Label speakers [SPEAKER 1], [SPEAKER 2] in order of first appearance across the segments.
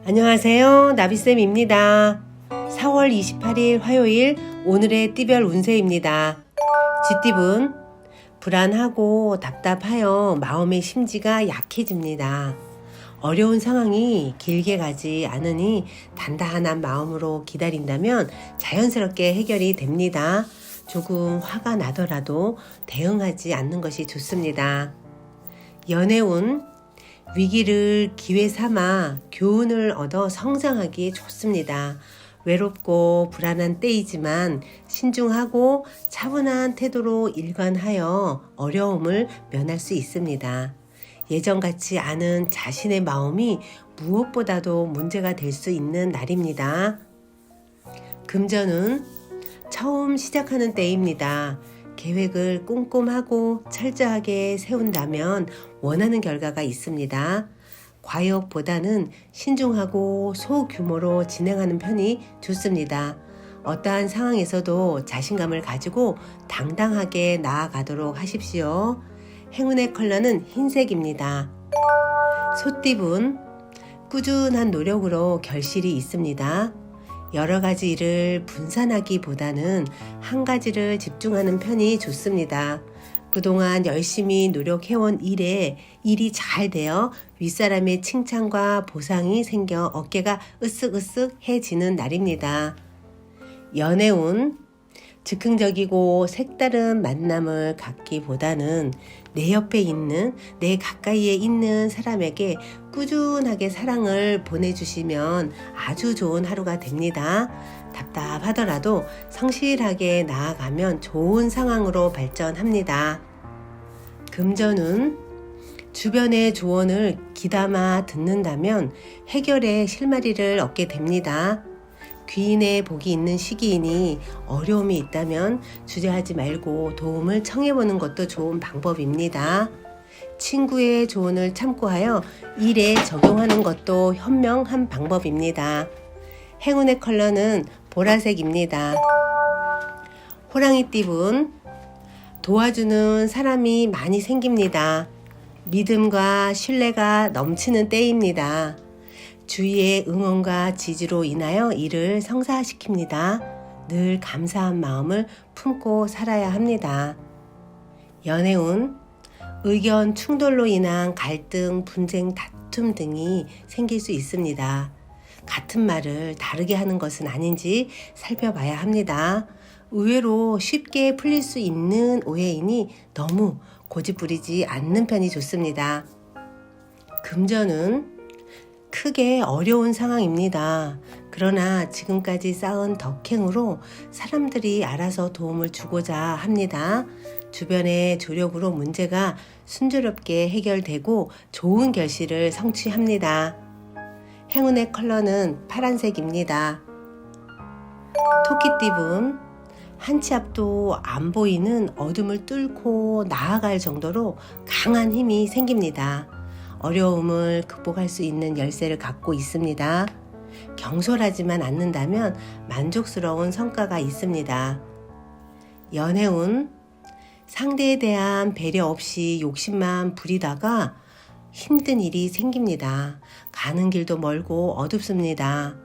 [SPEAKER 1] 안녕하세요. 나비쌤입니다. 4월 28일 화요일 오늘의 띠별 운세입니다. 쥐띠분 불안하고 답답하여 마음의 심지가 약해집니다. 어려운 상황이 길게 가지 않으니 단단한 마음으로 기다린다면 자연스럽게 해결이 됩니다. 조금 화가 나더라도 대응하지 않는 것이 좋습니다. 연애운 위기를 기회 삼아 교훈을 얻어 성장하기 좋습니다. 외롭고 불안한 때이지만 신중하고 차분한 태도로 일관하여 어려움을 면할 수 있습니다. 예전 같지 않은 자신의 마음이 무엇보다도 문제가 될 수 있는 날입니다. 금전은 처음 시작하는 때입니다. 계획을 꼼꼼하고 철저하게 세운다면 원하는 결과가 있습니다. 과욕보다는 신중하고 소규모로 진행하는 편이 좋습니다. 어떠한 상황에서도 자신감을 가지고 당당하게 나아가도록 하십시오. 행운의 컬러는 흰색입니다. 소띠분 꾸준한 노력으로 결실이 있습니다. 여러 가지 일을 분산하기보다는 한 가지를 집중하는 편이 좋습니다. 그동안 열심히 노력해온 일이 잘 되어 윗사람의 칭찬과 보상이 생겨 어깨가 으쓱으쓱해지는 날입니다. 연애운 즉흥적이고 색다른 만남을 갖기보다는 내 옆에 있는, 내 가까이에 있는 사람에게 꾸준하게 사랑을 보내주시면 아주 좋은 하루가 됩니다. 답답하더라도 성실하게 나아가면 좋은 상황으로 발전합니다. 금전운 주변의 조언을 귀담아 듣는다면 해결의 실마리를 얻게 됩니다. 귀인의 복이 있는 시기이니 어려움이 있다면 주저하지 말고 도움을 청해보는 것도 좋은 방법입니다. 친구의 조언을 참고하여 일에 적용하는 것도 현명한 방법입니다. 행운의 컬러는 보라색입니다. 호랑이띠분 도와주는 사람이 많이 생깁니다. 믿음과 신뢰가 넘치는 때입니다. 주위의 응원과 지지로 인하여 일을 성사시킵니다. 늘 감사한 마음을 품고 살아야 합니다. 연애운 의견 충돌로 인한 갈등, 분쟁, 다툼 등이 생길 수 있습니다. 같은 말을 다르게 하는 것은 아닌지 살펴봐야 합니다. 의외로 쉽게 풀릴 수 있는 오해이니 너무 고집부리지 않는 편이 좋습니다. 금전은 크게 어려운 상황입니다. 그러나 지금까지 쌓은 덕행으로 사람들이 알아서 도움을 주고자 합니다. 주변의 조력으로 문제가 순조롭게 해결되고 좋은 결실을 성취합니다. 행운의 컬러는 파란색입니다. 토끼띠분 한 치 앞도 안 보이는 어둠을 뚫고 나아갈 정도로 강한 힘이 생깁니다. 어려움을 극복할 수 있는 열쇠를 갖고 있습니다. 경솔하지만 않는다면 만족스러운 성과가 있습니다. 연애운 상대에 대한 배려 없이 욕심만 부리다가 힘든 일이 생깁니다. 가는 길도 멀고 어둡습니다.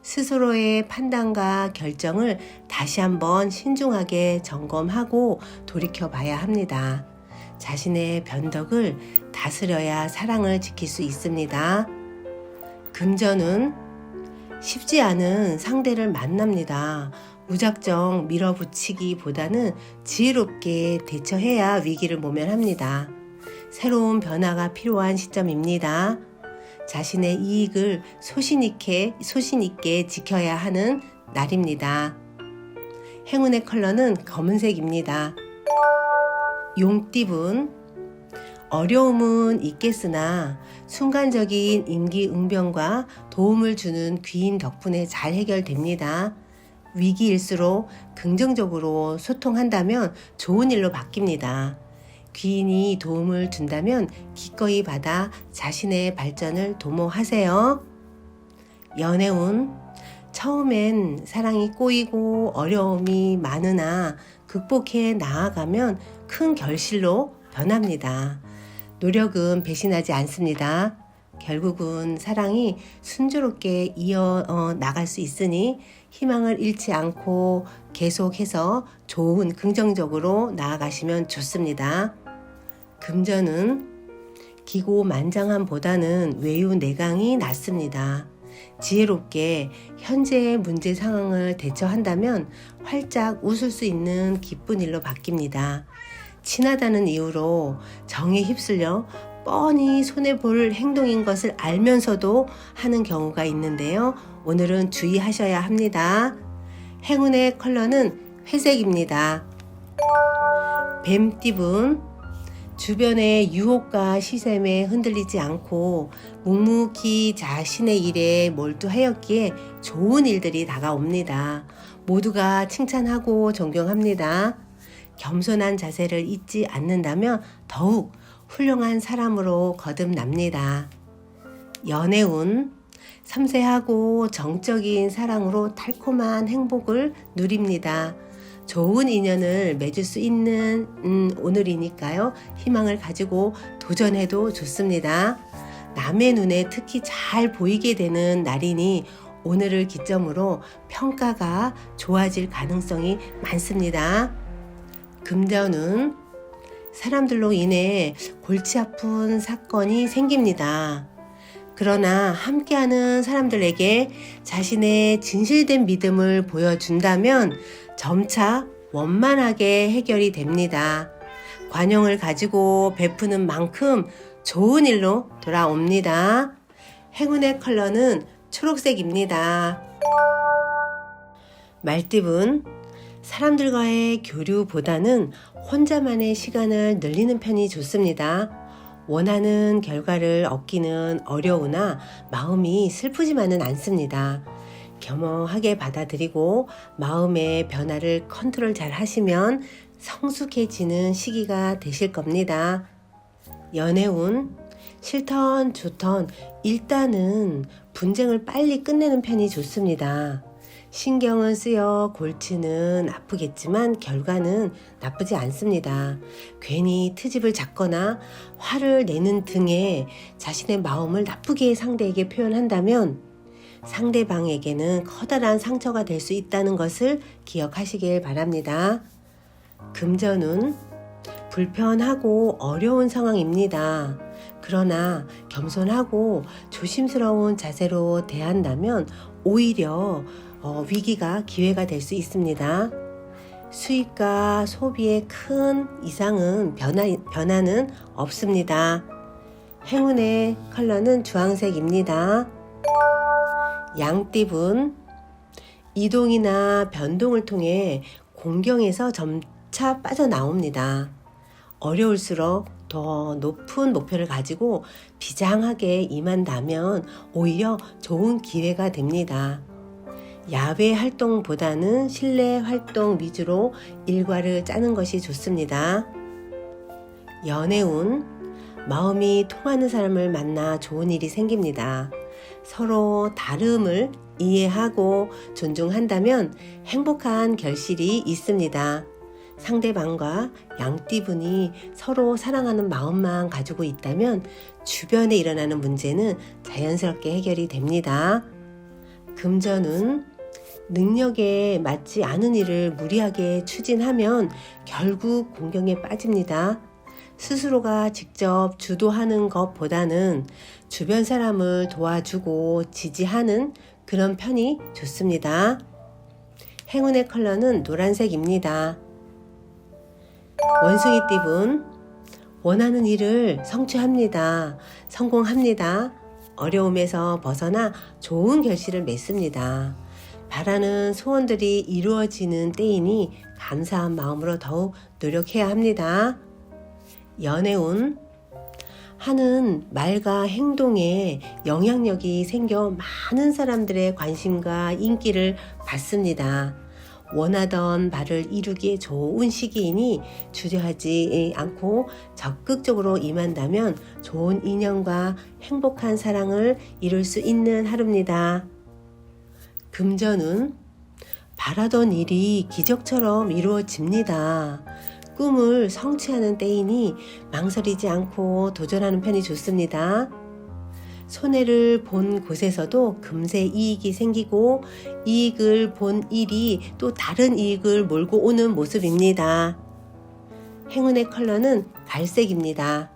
[SPEAKER 1] 스스로의 판단과 결정을 다시 한번 신중하게 점검하고 돌이켜봐야 합니다. 자신의 변덕을 다스려야 사랑을 지킬 수 있습니다. 금전은 쉽지 않은 상대를 만납니다. 무작정 밀어붙이기보다는 지혜롭게 대처해야 위기를 모면합니다. 새로운 변화가 필요한 시점입니다. 자신의 이익을 소신 있게 지켜야 하는 날입니다. 행운의 컬러는 검은색입니다. 용띠분 어려움은 있겠으나 순간적인 임기응변과 도움을 주는 귀인 덕분에 잘 해결됩니다. 위기일수록 긍정적으로 소통한다면 좋은 일로 바뀝니다. 귀인이 도움을 준다면 기꺼이 받아 자신의 발전을 도모하세요. 연애운 처음엔 사랑이 꼬이고 어려움이 많으나 극복해 나아가면 큰 결실로 변합니다. 노력은 배신하지 않습니다. 결국은 사랑이 순조롭게 이어 나갈 수 있으니 희망을 잃지 않고 계속해서 좋은 긍정적으로 나아가시면 좋습니다. 금전은 기고만장함보다는 외유내강이 낫습니다. 지혜롭게 현재의 문제 상황을 대처한다면 활짝 웃을 수 있는 기쁜 일로 바뀝니다. 친하다는 이유로 정에 휩쓸려 뻔히 손해볼 행동인 것을 알면서도 하는 경우가 있는데요. 오늘은 주의하셔야 합니다. 행운의 컬러는 회색입니다. 뱀띠분, 주변의 유혹과 시샘에 흔들리지 않고 묵묵히 자신의 일에 몰두하였기에 좋은 일들이 다가옵니다. 모두가 칭찬하고 존경합니다. 겸손한 자세를 잊지 않는다면 더욱 훌륭한 사람으로 거듭납니다. 연애운, 섬세하고 정적인 사랑으로 달콤한 행복을 누립니다. 좋은 인연을 맺을 수 있는 오늘이니까요. 희망을 가지고 도전해도 좋습니다. 남의 눈에 특히 잘 보이게 되는 날이니 오늘을 기점으로 평가가 좋아질 가능성이 많습니다. 금전운, 사람들로 인해 골치 아픈 사건이 생깁니다. 그러나 함께하는 사람들에게 자신의 진실된 믿음을 보여준다면 점차 원만하게 해결이 됩니다. 관용을 가지고 베푸는 만큼 좋은 일로 돌아옵니다. 행운의 컬러는 초록색입니다. 말띠분, 사람들과의 교류보다는 혼자만의 시간을 늘리는 편이 좋습니다. 원하는 결과를 얻기는 어려우나 마음이 슬프지만은 않습니다. 겸허하게 받아들이고 마음의 변화를 컨트롤 잘 하시면 성숙해지는 시기가 되실 겁니다. 연애운, 싫던 좋던 일단은 분쟁을 빨리 끝내는 편이 좋습니다. 신경은 쓰여 골치는 아프겠지만 결과는 나쁘지 않습니다. 괜히 트집을 잡거나 화를 내는 등의 자신의 마음을 나쁘게 상대에게 표현한다면 상대방에게는 커다란 상처가 될 수 있다는 것을 기억하시길 바랍니다. 금전운, 불편하고 어려운 상황입니다. 그러나 겸손하고 조심스러운 자세로 대한다면 오히려 위기가 기회가 될 수 있습니다. 수입과 소비에 큰 이상은 변화는 없습니다. 행운의 컬러는 주황색입니다. 양띠분, 이동이나 변동을 통해 공경에서 점차 빠져나옵니다. 어려울수록 더 높은 목표를 가지고 비장하게 임한다면 오히려 좋은 기회가 됩니다. 야외 활동보다는 실내 활동 위주로 일과를 짜는 것이 좋습니다. 연애운, 마음이 통하는 사람을 만나 좋은 일이 생깁니다. 서로 다름을 이해하고 존중한다면 행복한 결실이 있습니다. 상대방과 양띠분이 서로 사랑하는 마음만 가지고 있다면 주변에 일어나는 문제는 자연스럽게 해결이 됩니다. 금전운, 능력에 맞지 않은 일을 무리하게 추진하면 결국 공경에 빠집니다. 스스로가 직접 주도하는 것보다는 주변 사람을 도와주고 지지하는 그런 편이 좋습니다. 행운의 컬러는 노란색입니다. 원숭이띠분, 원하는 일을 성취합니다. 성공합니다. 어려움에서 벗어나 좋은 결실을 맺습니다. 바라는 소원들이 이루어지는 때이니 감사한 마음으로 더욱 노력해야 합니다. 연애운, 하는 말과 행동에 영향력이 생겨 많은 사람들의 관심과 인기를 받습니다. 원하던 바를 이루기에 좋은 시기이니 주저하지 않고 적극적으로 임한다면 좋은 인연과 행복한 사랑을 이룰 수 있는 하루입니다. 금전운, 바라던 일이 기적처럼 이루어집니다. 꿈을 성취하는 때이니 망설이지 않고 도전하는 편이 좋습니다. 손해를 본 곳에서도 금세 이익이 생기고 이익을 본 일이 또 다른 이익을 몰고 오는 모습입니다. 행운의 컬러는 갈색입니다.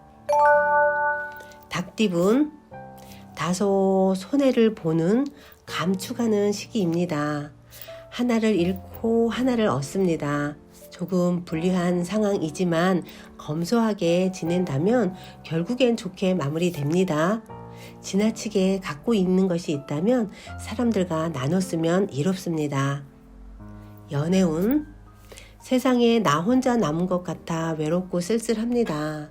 [SPEAKER 1] 닭띠분, 다소 손해를 보는 감축하는 시기입니다. 하나를 잃고 하나를 얻습니다. 조금 불리한 상황이지만 검소하게 지낸다면 결국엔 좋게 마무리됩니다. 지나치게 갖고 있는 것이 있다면 사람들과 나눠 쓰면 이롭습니다. 연애운, 세상에 나 혼자 남은 것 같아 외롭고 쓸쓸합니다.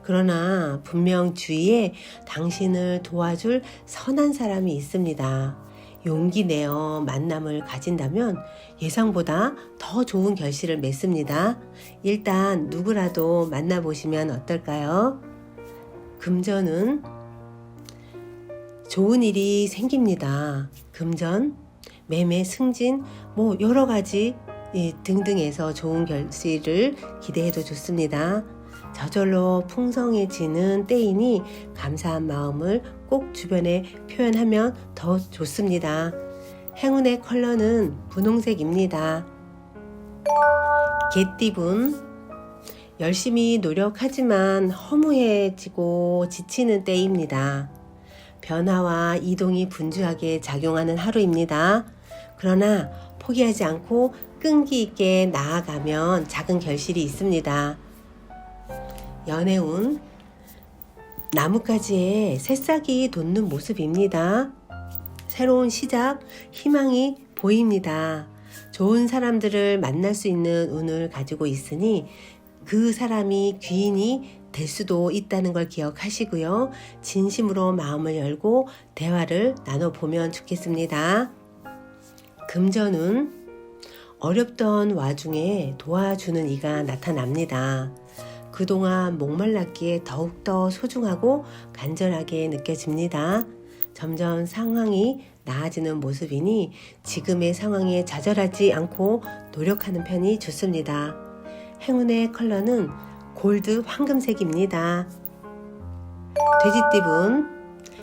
[SPEAKER 1] 그러나 분명 주위에 당신을 도와줄 선한 사람이 있습니다. 용기 내어 만남을 가진다면 예상보다 더 좋은 결실을 맺습니다. 일단 누구라도 만나보시면 어떨까요? 금전은 좋은 일이 생깁니다. 금전, 매매, 승진, 여러 가지 등등해서 좋은 결실을 기대해도 좋습니다. 저절로 풍성해지는 때이니 감사한 마음을 꼭 주변에 표현하면 더 좋습니다. 행운의 컬러는 분홍색입니다. 개띠분, 열심히 노력하지만 허무해지고 지치는 때입니다. 변화와 이동이 분주하게 작용하는 하루입니다. 그러나 포기하지 않고 끈기 있게 나아가면 작은 결실이 있습니다. 연애운, 나뭇가지에 새싹이 돋는 모습입니다. 새로운 시작, 희망이 보입니다. 좋은 사람들을 만날 수 있는 운을 가지고 있으니 그 사람이 귀인이 될 수도 있다는 걸 기억하시고요. 진심으로 마음을 열고 대화를 나눠보면 좋겠습니다. 금전운, 어렵던 와중에 도와주는 이가 나타납니다. 그동안 목말랐기에 더욱더 소중하고 간절하게 느껴집니다. 점점 상황이 나아지는 모습이니 지금의 상황에 좌절하지 않고 노력하는 편이 좋습니다. 행운의 컬러는 골드 황금색입니다. 돼지띠분,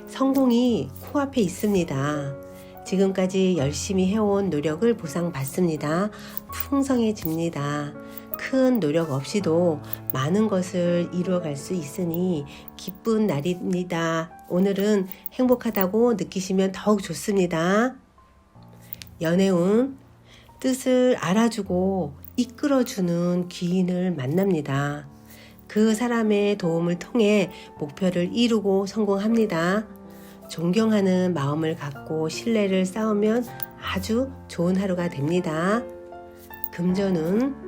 [SPEAKER 1] 성공이 코앞에 있습니다. 지금까지 열심히 해온 노력을 보상받습니다. 풍성해집니다. 큰 노력 없이도 많은 것을 이루어갈 수 있으니 기쁜 날입니다. 오늘은 행복하다고 느끼시면 더욱 좋습니다. 연애운, 뜻을 알아주고 이끌어주는 귀인을 만납니다. 그 사람의 도움을 통해 목표를 이루고 성공합니다. 존경하는 마음을 갖고 신뢰를 쌓으면 아주 좋은 하루가 됩니다. 금전은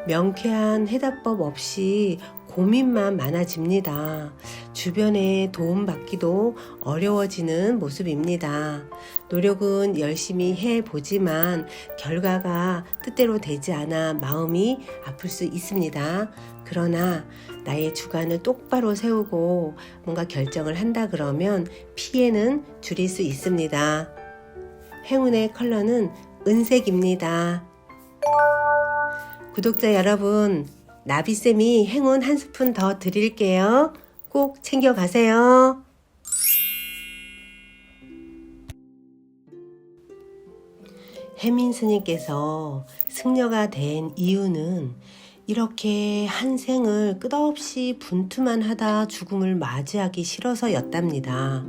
[SPEAKER 1] 명쾌한 해답법 없이 고민만 많아집니다. 주변에 도움받기도 어려워지는 모습입니다. 노력은 열심히 해보지만 결과가 뜻대로 되지 않아 마음이 아플 수 있습니다. 그러나 나의 주관을 똑바로 세우고 뭔가 결정을 한다 그러면 피해는 줄일 수 있습니다. 행운의 컬러는 은색입니다. 구독자 여러분, 나비쌤이 행운 한 스푼 더 드릴게요. 꼭 챙겨가세요. 혜민 스님께서 승려가 된 이유는 이렇게 한 생을 끝없이 분투만 하다 죽음을 맞이하기 싫어서였답니다.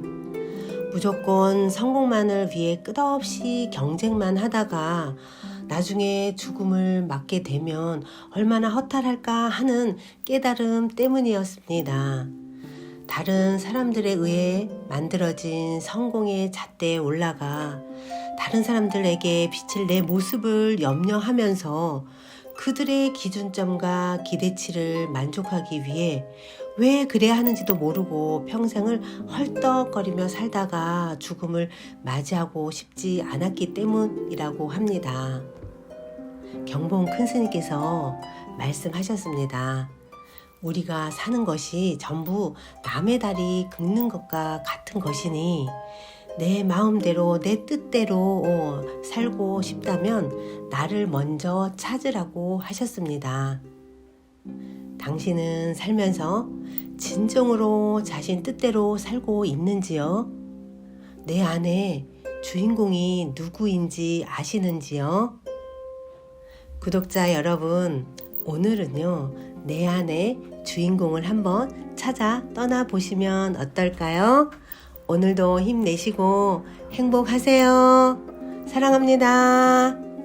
[SPEAKER 1] 무조건 성공만을 위해 끝없이 경쟁만 하다가 나중에 죽음을 맞게 되면 얼마나 허탈할까 하는 깨달음 때문이었습니다. 다른 사람들에 의해 만들어진 성공의 잣대에 올라가 다른 사람들에게 비칠 내 모습을 염려하면서 그들의 기준점과 기대치를 만족하기 위해 왜 그래야 하는지도 모르고 평생을 헐떡거리며 살다가 죽음을 맞이하고 싶지 않았기 때문이라고 합니다. 경봉 큰스님께서 말씀하셨습니다. 우리가 사는 것이 전부 남의 다리 긁는 것과 같은 것이니 내 마음대로 내 뜻대로 살고 싶다면 나를 먼저 찾으라고 하셨습니다. 당신은 살면서 진정으로 자신 뜻대로 살고 있는지요? 내 안에 주인공이 누구인지 아시는지요? 구독자 여러분, 오늘은요, 내 안에 주인공을 한번 찾아 떠나보시면 어떨까요? 오늘도 힘내시고 행복하세요. 사랑합니다.